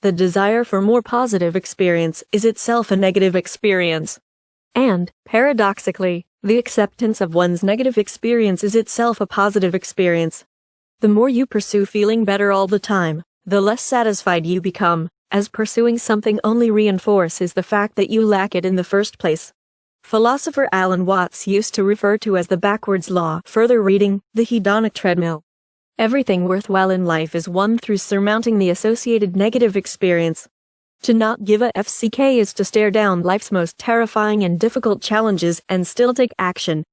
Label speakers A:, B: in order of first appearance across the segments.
A: the desire for more positive experience is itself a negative experience. And, paradoxically, the acceptance of one's negative experience is itself a positive experience. The more you pursue feeling better all the time, the less satisfied you become, as pursuing something only reinforces the fact that you lack it in the first place. Philosopher Alan Watts used to refer to as the backwards law, further reading, the hedonic treadmill. Everything worthwhile in life is won through surmounting the associated negative experience. To not give a FCK is to stare down life's most terrifying and difficult challenges and still take action.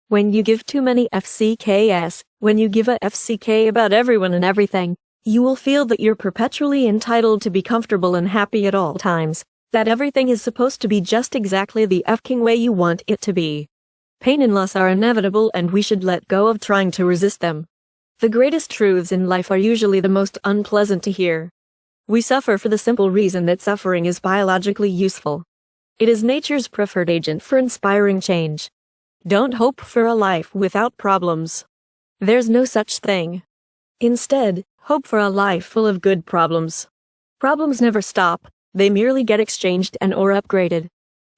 A: When you give too many FCKs, when you give a FCK about everyone and everything, you will feel that you're perpetually entitled to be comfortable and happy at all times, that everything is supposed to be just exactly the F-king way you want it to be. Pain and loss are inevitable and we should let go of trying to resist them. The greatest truths in life are usually the most unpleasant to hear. We suffer for the simple reason that suffering is biologically useful. It is nature's preferred agent for inspiring change. Don't hope for a life without problems. There's no such thing. Instead, hope for a life full of good problems. Problems never stop, they merely get exchanged and or upgraded.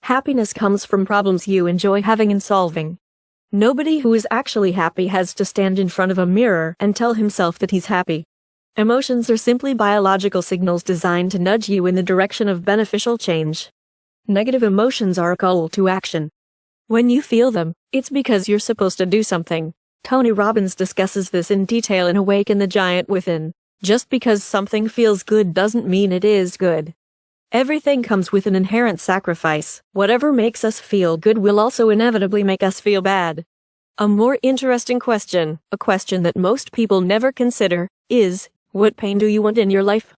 A: Happiness comes from problems you enjoy having and solving. Nobody who is actually happy has to stand in front of a mirror and tell himself that he's happy. Emotions are simply biological signals designed to nudge you in the direction of beneficial change. Negative emotions are a call to action. When you feel them, it's because you're supposed to do something. Tony Robbins discusses this in detail in Awaken the Giant Within. Just because something feels good doesn't mean it is good. Everything comes with an inherent sacrifice. Whatever makes us feel good will also inevitably make us feel bad. A more interesting question, a question that most people never consider, is, what pain do you want in your life?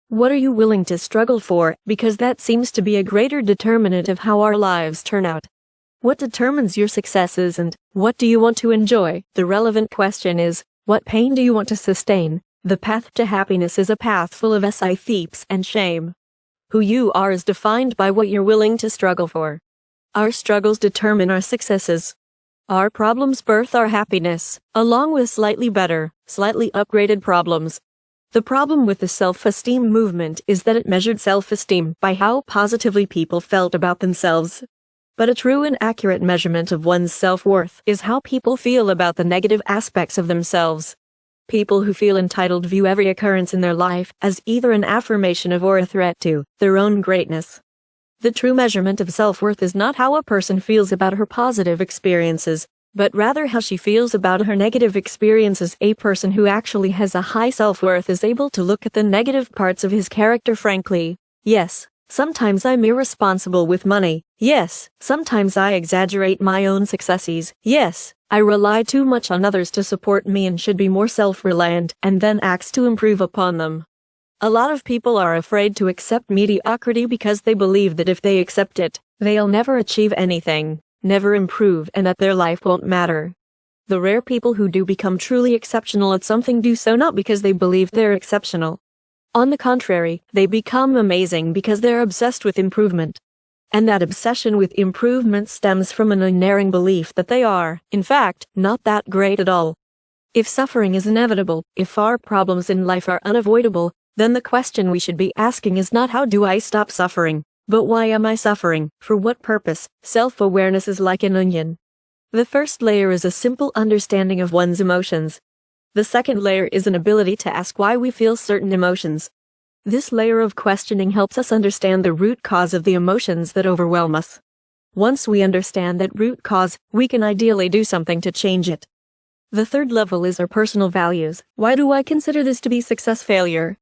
A: What are you willing to struggle for? Because that seems to be a greater determinant of how our lives turn out. What determines your successes and what do you want to enjoy? The relevant question is, what pain do you want to sustain? The path to happiness is a path full of thieves and shame. Who you are is defined by what you're willing to struggle for. Our struggles determine our successes. Our problems birth our happiness, along with slightly better, slightly upgraded problems. The problem with the self-esteem movement is that it measured self-esteem by how positively people felt about themselves. But a true and accurate measurement of one's self-worth is how people feel about the negative aspects of themselves. People who feel entitled view every occurrence in their life as either an affirmation of or a threat to their own greatness. The true measurement of self-worth is not how a person feels about her positive experiences, but rather how she feels about her negative experiences. A person who actually has a high self-worth is able to look at the negative parts of his character frankly. Yes, sometimes I'm irresponsible with money. Yes, sometimes I exaggerate my own successes. Yes, I rely too much on others to support me and should be more self-reliant, and then acts to improve upon them. A lot of people are afraid to accept mediocrity because they believe that if they accept it, they'll never achieve anything, never improve, and that their life won't matter. The rare people who do become truly exceptional at something do so not because they believe they're exceptional. On the contrary, they become amazing because they're obsessed with improvement. And that obsession with improvement stems from an unerring belief that they are, in fact, not that great at all. If suffering is inevitable, if our problems in life are unavoidable, then the question we should be asking is not how do I stop suffering, but why am I suffering, for what purpose? Self-awareness is like an onion. The first layer is a simple understanding of one's emotions. The second layer is an ability to ask why we feel certain emotions. This layer of questioning helps us understand the root cause of the emotions that overwhelm us. Once we understand that root cause, we can ideally do something to change it. The third level is our personal values. Why do I consider this to be success-failure?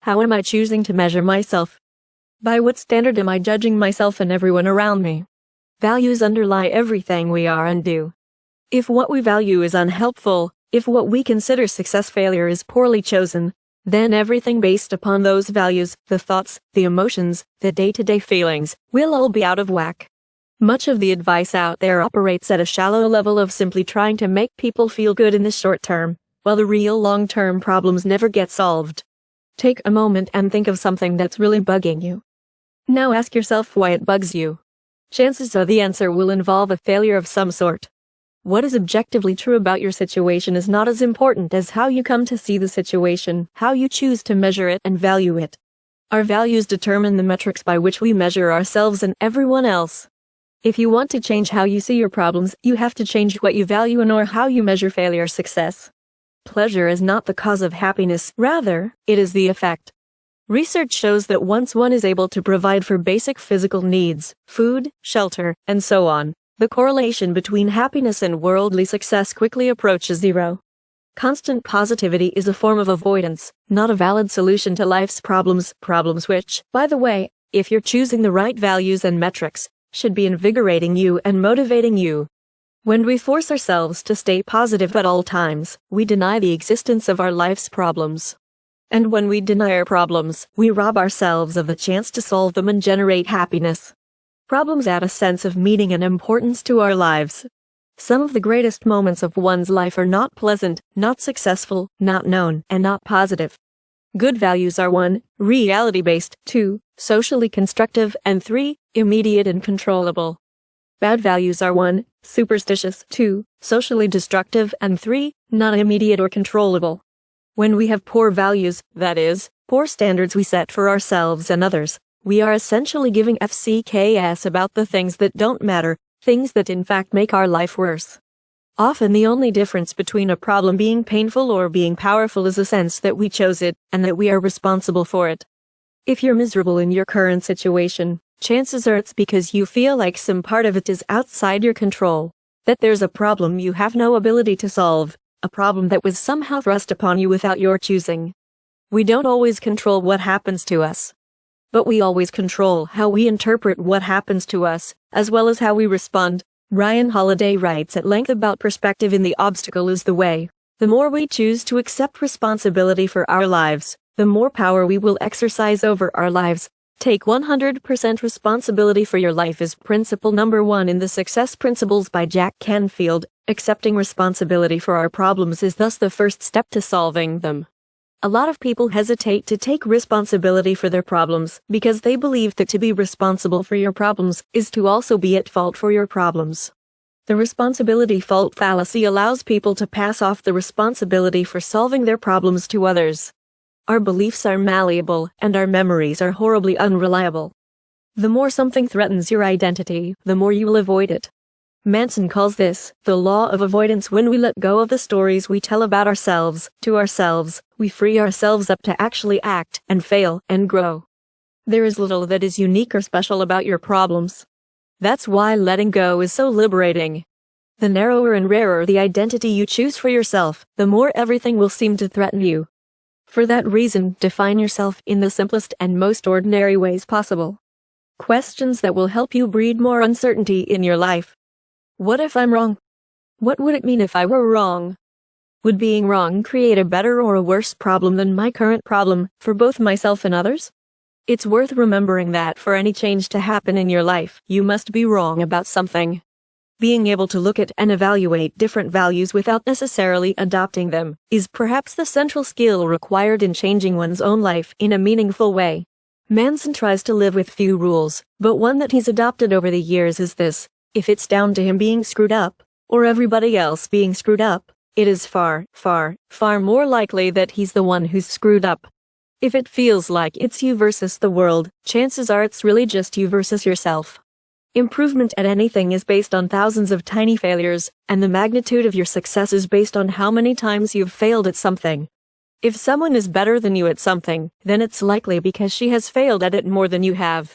A: How am I choosing to measure myself? By what standard am I judging myself and everyone around me? Values underlie everything we are and do. If what we value is unhelpful, if what we consider success-failure is poorly chosen, then everything based upon those values, the thoughts, the emotions, the day-to-day feelings, will all be out of whack. Much of the advice out there operates at a shallow level of simply trying to make people feel good in the short term, while the real long-term problems never get solved. Take a moment and think of something that's really bugging you. Now ask yourself why it bugs you. Chances are the answer will involve a failure of some sort. What is objectively true about your situation is not as important as how you come to see the situation, how you choose to measure it and value it. Our values determine the metrics by which we measure ourselves and everyone else. If you want to change how you see your problems, you have to change what you value and or how you measure failure or success. Pleasure is not the cause of happiness, rather, it is the effect. Research shows that once one is able to provide for basic physical needs, food, shelter, and so on, the correlation between happiness and worldly success quickly approaches zero. Constant positivity is a form of avoidance, not a valid solution to life's problems which, by the way, if you're choosing the right values and metrics, should be invigorating you and motivating you. When we force ourselves to stay positive at all times, we deny the existence of our life's problems. And when we deny our problems, we rob ourselves of the chance to solve them and generate happiness. Problems add a sense of meaning and importance to our lives. Some of the greatest moments of one's life are not pleasant, not successful, not known, and not positive. Good values are 1. Reality-based, 2. Socially constructive, and 3. Immediate and controllable. Bad values are 1. Superstitious, 2. Socially destructive, and 3. Not immediate or controllable. When we have poor values, that is, poor standards we set for ourselves and others, we are essentially giving FCKS about the things that don't matter, things that in fact make our life worse. Often the only difference between a problem being painful or being powerful is the sense that we chose it, and that we are responsible for it. If you're miserable in your current situation, chances are it's because you feel like some part of it is outside your control, that there's a problem you have no ability to solve, a problem that was somehow thrust upon you without your choosing. We don't always control what happens to us, but we always control how we interpret what happens to us, as well as how we respond. Ryan Holiday writes at length about perspective in The Obstacle is the Way. The more we choose to accept responsibility for our lives, the more power we will exercise over our lives. Take 100% responsibility for your life is principle number 1 in the Success Principles by Jack Canfield. Accepting responsibility for our problems is thus the first step to solving them. A lot of people hesitate to take responsibility for their problems because they believe that to be responsible for your problems is to also be at fault for your problems. The responsibility fault fallacy allows people to pass off the responsibility for solving their problems to others. Our beliefs are malleable, and our memories are horribly unreliable. The more something threatens your identity, the more you will avoid it. Manson calls this the law of avoidance. When we let go of the stories we tell about ourselves, to ourselves, we free ourselves up to actually act, and fail, and grow. There is little that is unique or special about your problems. That's why letting go is so liberating. The narrower and rarer the identity you choose for yourself, the more everything will seem to threaten you. For that reason, define yourself in the simplest and most ordinary ways possible. Questions that will help you breed more uncertainty in your life. What if I'm wrong? What would it mean if I were wrong? Would being wrong create a better or a worse problem than my current problem, for both myself and others? It's worth remembering that for any change to happen in your life, you must be wrong about something. Being able to look at and evaluate different values without necessarily adopting them is perhaps the central skill required in changing one's own life in a meaningful way. Manson tries to live with few rules, but one that he's adopted over the years is this: if it's down to him being screwed up, or everybody else being screwed up, it is far, far, far more likely that he's the one who's screwed up. If it feels like it's you versus the world, chances are it's really just you versus yourself. Improvement at anything is based on thousands of tiny failures, and the magnitude of your success is based on how many times you've failed at something. If someone is better than you at something, then it's likely because she has failed at it more than you have.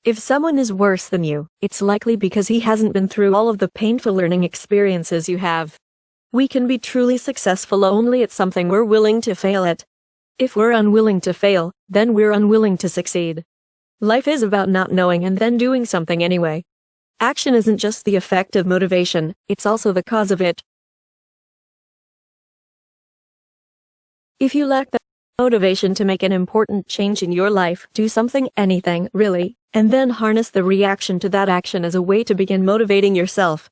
A: If someone is worse than you, it's likely because he hasn't been through all of the painful learning experiences you have. We can be truly successful only at something we're willing to fail at. If we're unwilling to fail, then we're unwilling to succeed. Life is about not knowing and then doing something anyway. Action isn't just the effect of motivation, it's also the cause of it. If you lack the motivation to make an important change in your life, do something, anything, really, and then harness the reaction to that action as a way to begin motivating yourself.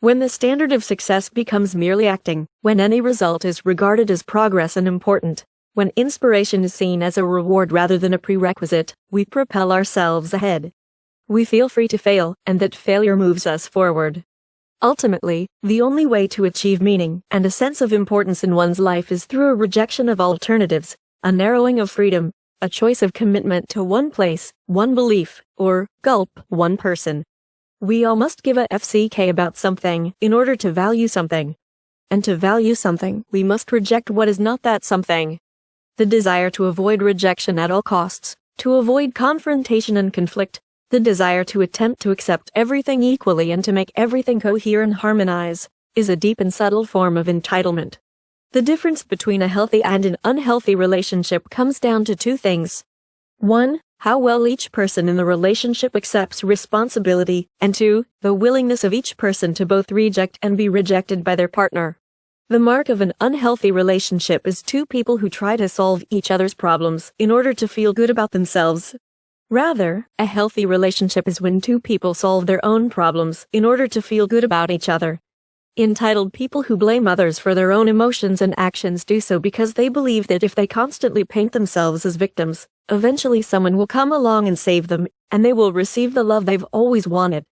A: When the standard of success becomes merely acting, when any result is regarded as progress and important, when inspiration is seen as a reward rather than a prerequisite, we propel ourselves ahead. We feel free to fail, and that failure moves us forward. Ultimately, the only way to achieve meaning and a sense of importance in one's life is through a rejection of alternatives, a narrowing of freedom, a choice of commitment to one place, one belief, or, gulp, one person. We all must give a FCK about something in order to value something. And to value something, we must reject what is not that something. The desire to avoid rejection at all costs, to avoid confrontation and conflict, the desire to attempt to accept everything equally and to make everything cohere and harmonize, is a deep and subtle form of entitlement. The difference between a healthy and an unhealthy relationship comes down to two things. 1. How well each person in the relationship accepts responsibility, and 2. The willingness of each person to both reject and be rejected by their partner. The mark of an unhealthy relationship is two people who try to solve each other's problems in order to feel good about themselves. Rather, a healthy relationship is when two people solve their own problems in order to feel good about each other. Entitled people who blame others for their own emotions and actions do so because they believe that if they constantly paint themselves as victims, eventually someone will come along and save them, and they will receive the love they've always wanted.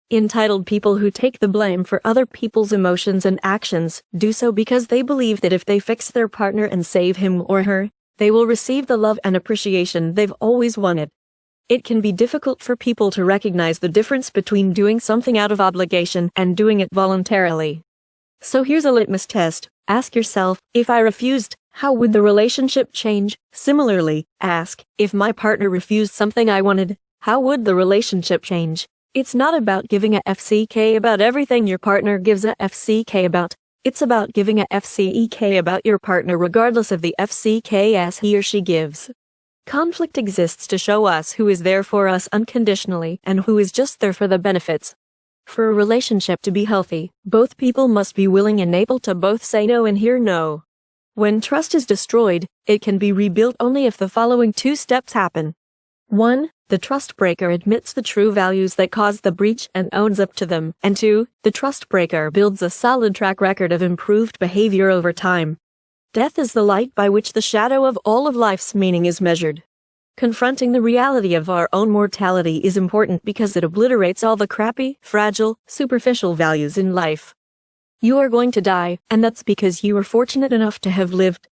A: Entitled people who take the blame for other people's emotions and actions do so because they believe that if they fix their partner and save him or her, they will receive the love and appreciation they've always wanted. It can be difficult for people to recognize the difference between doing something out of obligation and doing it voluntarily. So here's a litmus test. Ask yourself, if I refused, how would the relationship change? Similarly, ask, if my partner refused something I wanted, how would the relationship change? It's not about giving a FCK about everything your partner gives a FCK about. It's about giving a FCEK about your partner regardless of the FCKs he or she gives. Conflict exists to show us who is there for us unconditionally and who is just there for the benefits. For a relationship to be healthy, both people must be willing and able to both say no and hear no. When trust is destroyed, it can be rebuilt only if the following two steps happen. 1. The trust breaker admits the true values that caused the breach and owns up to them. And 2. The trust breaker builds a solid track record of improved behavior over time. Death is the light by which the shadow of all of life's meaning is measured. Confronting the reality of our own mortality is important because it obliterates all the crappy, fragile, superficial values in life. You are going to die, and that's because you are fortunate enough to have lived.